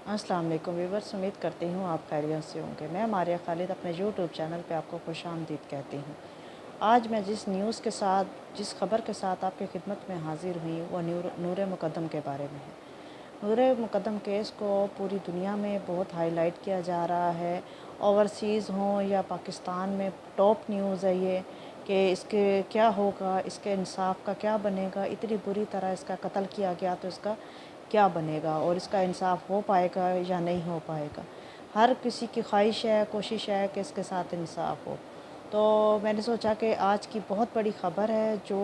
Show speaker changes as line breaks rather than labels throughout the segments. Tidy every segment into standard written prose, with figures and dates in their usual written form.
अस्सलाम वालेकुम व्यूअर्स, उम्मीद करती हूँ आप खैरियत से होंगे। मैं मारिया खालिद अपने यूट्यूब चैनल पे आपको खुशामदीद कहती हूँ। आज मैं जिस खबर के साथ आपकी खिदमत में हाजिर हुई वो नूर मुक़द्दम के बारे में है। नूर मुक़द्दम केस को पूरी दुनिया में बहुत हाईलाइट किया जा रहा है। ओवरसीज़ हों या पाकिस्तान में टॉप न्यूज़ है ये कि इसके क्या होगा, इसके इंसाफ का क्या बनेगा। इतनी बुरी तरह इसका कत्ल किया गया तो इसका क्या बनेगा और इसका इंसाफ हो पाएगा या नहीं हो पाएगा। हर किसी की ख्वाहिश है, कोशिश है कि इसके साथ इंसाफ हो। तो मैंने सोचा कि आज की बहुत बड़ी ख़बर है जो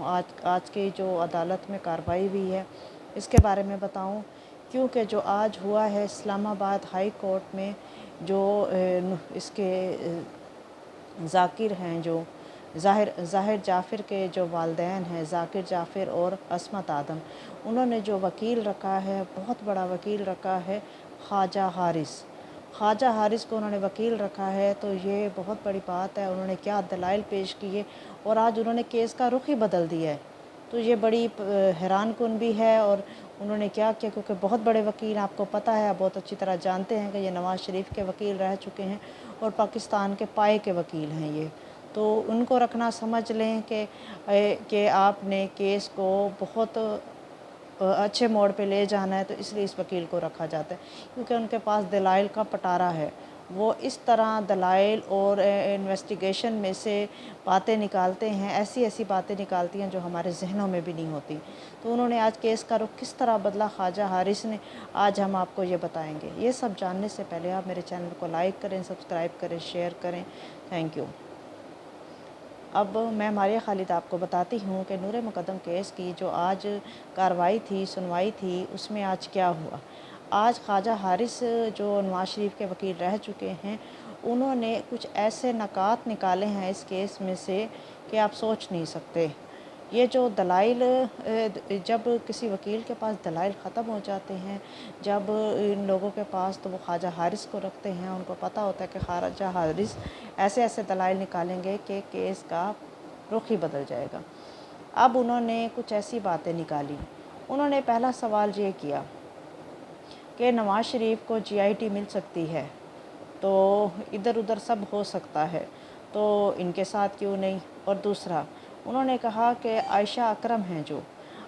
आज आज की जो अदालत में कार्रवाई हुई है इसके बारे में बताऊं, क्योंकि जो आज हुआ है इस्लामाबाद हाई कोर्ट में जो इसके ज़ाकिर हैं, जो ज़ाहिर जाफ़िर के जो वालदैन हैं, ज़ाकिर जाफ़िर और अस्मत आदम, उन्होंने जो वकील रखा है, बहुत बड़ा वकील रखा है, ख्वाजा हारिस को उन्होंने वकील रखा है। तो ये बहुत बड़ी बात है। उन्होंने क्या दलाइल पेश किए और आज उन्होंने केस का रुख ही बदल दिया है। तो ये बड़ी हैरान कुन भी है। और उन्होंने क्या किया, क्योंकि बहुत बड़े वकील, आपको पता है, आप बहुत अच्छी तरह जानते हैं कि ये नवाज़ शरीफ के वकील रह चुके हैं और पाकिस्तान के पाए के वकील हैं ये। तो उनको रखना, समझ लें कि आपने केस को बहुत अच्छे मोड़ पे ले जाना है, तो इसलिए इस वकील को रखा जाता है, क्योंकि उनके पास दलाइल का पटारा है। वो इस तरह दलाइल और इन्वेस्टिगेशन में से बातें निकालते हैं, ऐसी ऐसी बातें निकालती हैं जो हमारे जहनों में भी नहीं होती। तो उन्होंने आज केस का रुख किस तरह बदला ख्वाजा हारिस ने, आज हम आपको ये बताएंगे। ये सब जानने से पहले आप मेरे चैनल को लाइक करें, सब्सक्राइब करें, शेयर करें। Thank you. अब मैं मारिया खालिद आपको बताती हूँ कि नूर मुक़द्दम केस की जो आज कार्रवाई थी, सुनवाई थी, उसमें आज क्या हुआ। आज ख्वाजा हारिस जो नवाज़ शरीफ के वकील रह चुके हैं, उन्होंने कुछ ऐसे नकात निकाले हैं इस केस में से कि आप सोच नहीं सकते। ये जो दलाइल, जब किसी वकील के पास दलाइल ख़त्म हो जाते हैं, जब इन लोगों के पास, तो वो ख्वाजा हारिस को रखते हैं। उनको पता होता है कि ख्वाजा हारिस ऐसे ऐसे दलाइल निकालेंगे कि केस का रुख ही बदल जाएगा। अब उन्होंने कुछ ऐसी बातें निकाली। उन्होंने पहला सवाल ये किया कि नवाज़ शरीफ को जीआईटी मिल सकती है, तो इधर उधर सब हो सकता है, तो इनके साथ क्यों नहीं। और दूसरा, उन्होंने कहा कि आयशा अकरम हैं, जो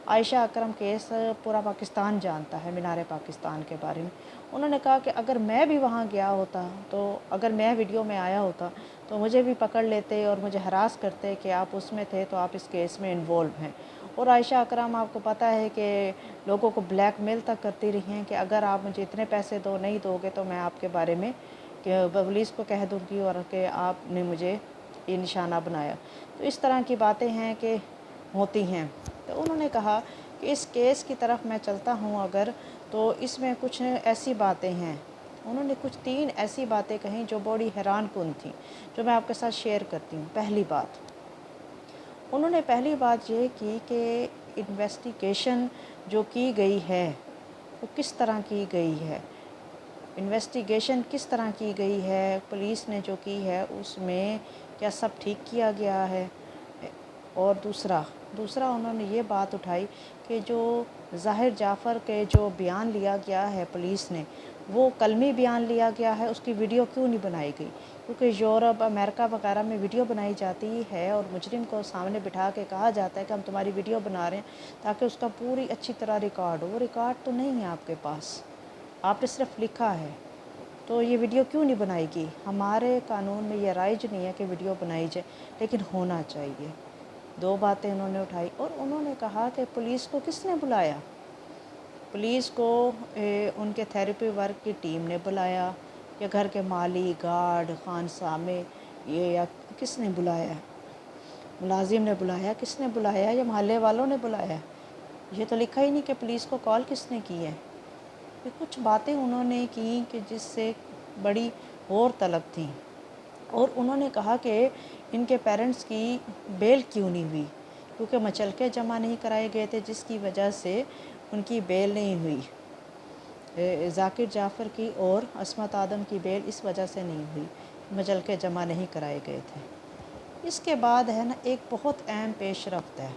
आयशा अकरम केस पूरा पाकिस्तान जानता है, मीनार पाकिस्तान के बारे में। उन्होंने कहा कि अगर मैं भी वहाँ गया होता, तो अगर मैं वीडियो में आया होता तो मुझे भी पकड़ लेते और मुझे हरास करते कि आप उसमें थे तो आप इस केस में इन्वॉल्व हैं। और आयशा अकरम, आपको पता है कि लोगों को ब्लैकमेल तक करती रही हैं कि अगर आप मुझे इतने पैसे नहीं दोगे तो मैं आपके बारे में कि पुलिस को कह दूँगी और कि आपने मुझे ये निशाना बनाया। तो इस तरह की बातें हैं कि होती हैं। तो उन्होंने कहा कि इस केस की तरफ मैं चलता हूँ अगर, तो इसमें कुछ ऐसी बातें हैं। उन्होंने कुछ 3 ऐसी बातें कहीं जो बड़ी हैरान कुन थी, जो मैं आपके साथ शेयर करती हूँ। पहली बात ये की कि इन्वेस्टिगेशन जो की गई है वो किस तरह की गई है, इन्वेस्टिगेशन किस तरह की गई है, पुलिस ने जो की है उसमें क्या सब ठीक किया गया है। और दूसरा उन्होंने ये बात उठाई कि जो ज़ाहिर जाफ़र के जो बयान लिया गया है पुलिस ने, वो कलमी बयान लिया गया है, उसकी वीडियो क्यों नहीं बनाई गई। क्योंकि यूरोप, अमेरिका वगैरह में वीडियो बनाई जाती है और मुजरिम को सामने बिठा के कहा जाता है कि हम तुम्हारी वीडियो बना रहे हैं ताकि उसका पूरी अच्छी तरह रिकॉर्ड हो। वो रिकॉर्ड तो नहीं है आपके पास, आपने सिर्फ लिखा है, तो ये वीडियो क्यों नहीं बनाएगी। हमारे कानून में ये राइज नहीं है कि वीडियो बनाई जाए, लेकिन होना चाहिए। 2 बातें उन्होंने उठाई। और उन्होंने कहा कि पुलिस को किसने बुलाया। पुलिस को उनके थेरेपी वर्क की टीम ने बुलाया, या घर के माली, गार्ड, खानसामे, ये या किसने बुलाया, मुलाजिम ने बुलाया, किसने बुलाया, या मोहल्ले वालों ने बुलाया। ये तो लिखा ही नहीं कि पुलिस को कॉल किसने की है। ये कुछ बातें उन्होंने की कि जिससे बड़ी और तलब थी। और उन्होंने कहा कि इनके पेरेंट्स की बेल क्यों नहीं हुई, क्योंकि मचलके जमा नहीं कराए गए थे, जिसकी वजह से उनकी बेल नहीं हुई। ज़ाकिर जाफ़र की और अस्मत आदम की बेल इस वजह से नहीं हुई, मचलके जमा नहीं कराए गए थे। इसके बाद है ना, एक बहुत अहम पेशरफ्त है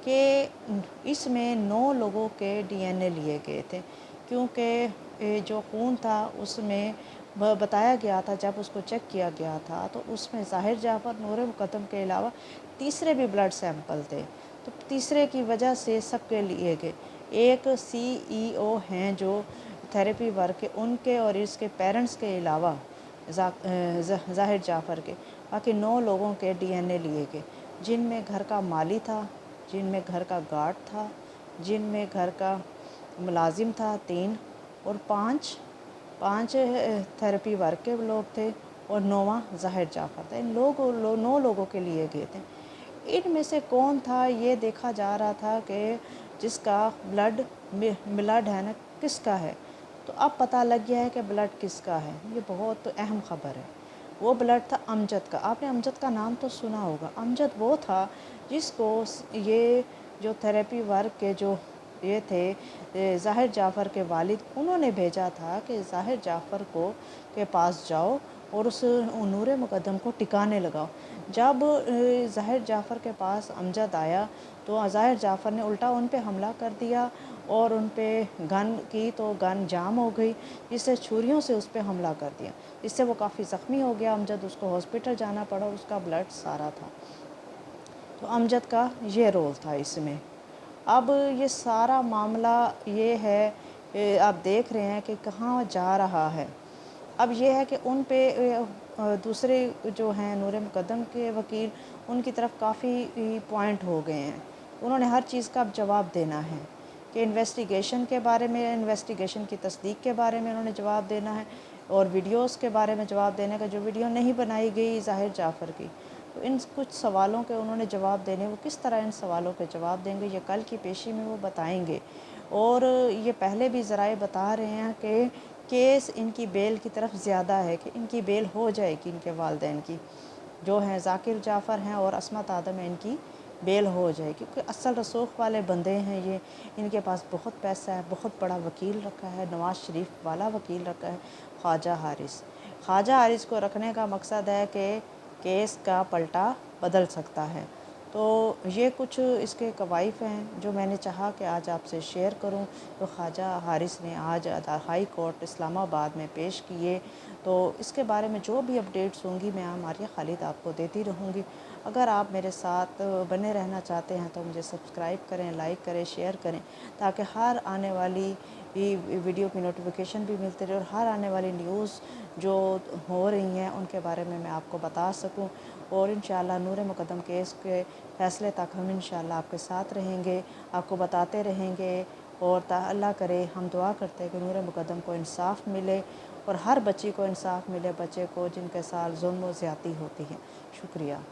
कि इसमें 9 लोगों के डीएनए लिए गए थे। क्योंकि जो खून था उसमें बताया गया था, जब उसको चेक किया गया था तो उसमें ज़ाहिर जाफ़र नूर मुक़द्दम के अलावा तीसरे भी ब्लड सैंपल थे। तो तीसरे की वजह से सबके लिए गए। एक CEO हैं जो थेरेपी वर्क के, उनके और इसके पेरेंट्स के अलावा ज़ाहिर जाफ़र के बाकी 9 लोगों के DNA लिए गए, जिनमें घर का माली था, जिनमें घर का गार्ड था, जिनमें घर का मुलाजिम था 3, और पाँच थेरेपी वर्क के लोग थे, और 9वां ज़ाहिर जाफ़र था। इन 9 लोगों के लिए गए थे। इनमें से कौन था ये देखा जा रहा था कि जिसका ब्लड है ना किसका है। तो अब पता लग गया है कि ब्लड किसका है। ये बहुत अहम ख़बर है। वो ब्लड था अमजद का। आपने अमजद का नाम तो सुना होगा। अमजद वो था जिसको ये जो थेरेपी वर्क के जो ये थे ज़ाहिर जाफ़र के वालिद, उन्होंने भेजा था कि ज़ाहिर जाफ़र को के पास जाओ और उस नूर मुक़द्दम को टिकाने लगाओ। जब ज़ाहिर जाफ़र के पास अमजद आया तो ज़ाहिर जाफ़र ने उल्टा उन पे हमला कर दिया और उन पे गन की तो गन जाम हो गई, जिससे छुरियों से उस पे हमला कर दिया। इससे वो काफ़ी ज़ख्मी हो गया अमजद, उसको हॉस्पिटल जाना पड़ा, उसका ब्लड सारा था। तो अमजद का ये रोल था इसमें। अब ये सारा मामला ये है, आप देख रहे हैं कि कहाँ जा रहा है। अब ये है कि उन पे दूसरे जो हैं नूर मुक़द्दम के वकील, उनकी तरफ काफ़ी पॉइंट हो गए हैं। उन्होंने हर चीज़ का अब जवाब देना है कि इन्वेस्टिगेशन के बारे में, इन्वेस्टिगेशन की तस्दीक के बारे में उन्होंने जवाब देना है, और वीडियोस के बारे में जवाब देने का, जो वीडियो नहीं बनाई गई ज़ाहिर जाफ़र की। तो इन कुछ सवालों के उन्होंने जवाब देने, वो किस तरह इन सवालों के जवाब देंगे ये कल की पेशी में वो बताएंगे। और ये पहले भी ज़राए बता रहे हैं कि केस इनकी बेल की तरफ ज़्यादा है, कि इनकी बेल हो जाएगी, इनके वालिदैन की जो हैं ज़ाकिर जाफ़र हैं और अस्मत आदम है, इनकी बेल हो जाए, क्योंकि असल रसूख वाले बंदे हैं ये। इनके पास बहुत पैसा है, बहुत बड़ा वकील रखा है, नवाज़ शरीफ वाला वकील रखा है, ख्वाजा हारिस को रखने का मकसद है कि केस का पलटा बदल सकता है। तो ये कुछ इसके कवाइफ हैं जो मैंने चाहा कि आज आपसे शेयर करूं। तो ख्वाजा हारिस ने आज हाई कोर्ट इस्लामाबाद में पेश किए। तो इसके बारे में जो भी अपडेट्स होंगी मैं मारिया खालिद आपको देती रहूँगी। अगर आप मेरे साथ बने रहना चाहते हैं तो मुझे सब्सक्राइब करें, लाइक करें, शेयर करें, ताकि हर आने वाली वीडियो की नोटिफिकेशन भी मिलती रहे और हर आने वाली न्यूज़ जो हो रही हैं उनके बारे में मैं आपको बता सकूं। और इंशाअल्लाह नूर मुक़द्दम केस के फ़ैसले तक हम इंशाअल्लाह आपके साथ रहेंगे, आपको बताते रहेंगे। और अल्लाह करे, हम दुआ करते हैं कि नूर मुक़द्दम को इंसाफ़ मिले और हर बच्ची को इंसाफ़ मिले, बच्चे को जिनके साथ जुल्म व ज़्यादती होती है। शुक्रिया।